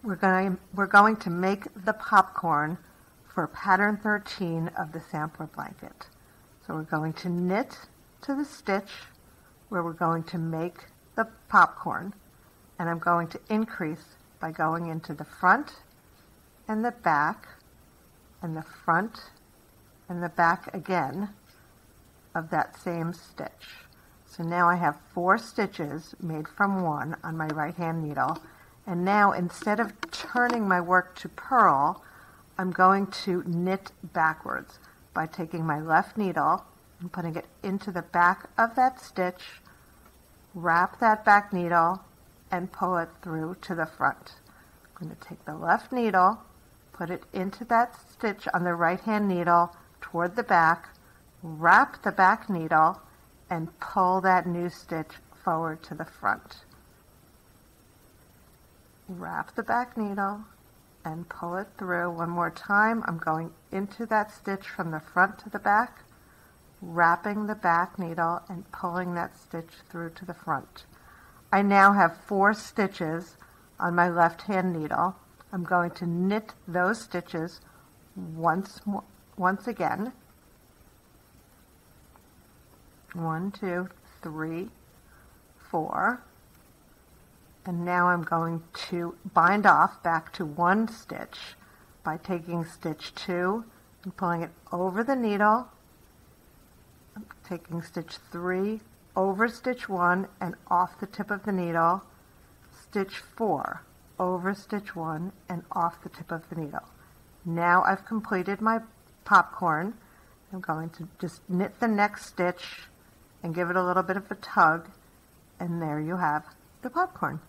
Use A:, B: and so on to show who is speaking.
A: We're going to make the popcorn for pattern 13 of the sampler blanket. So we're going to knit to the stitch where we're going to make the popcorn, and I'm going to increase by going into the front and the back and the front and the back again of that same stitch. So now I have 4 stitches made from 1 on my right hand needle, and now instead of turning my work to purl, I'm going to knit backwards by taking my left needle and putting it into the back of that stitch, wrap that back needle, and pull it through to the front. I'm going to take the left needle, put it into that stitch on the right hand needle toward the back, wrap the back needle, and pull that new stitch forward to the front. Wrap the back needle and pull it through. One more time. I'm going into that stitch from the front to the back, wrapping the back needle and pulling that stitch through to the front. I now have 4 stitches on my left hand needle. I'm going to knit those stitches once again. 1, 2, 3, 4. And now I'm going to bind off back to 1 stitch by taking stitch 2 and pulling it over the needle, taking stitch 3 over stitch 1 and off the tip of the needle, stitch 4 over stitch 1 and off the tip of the needle. Now I've completed my popcorn. I'm going to just knit the next stitch and give it a little bit of a tug, and there you have the popcorn.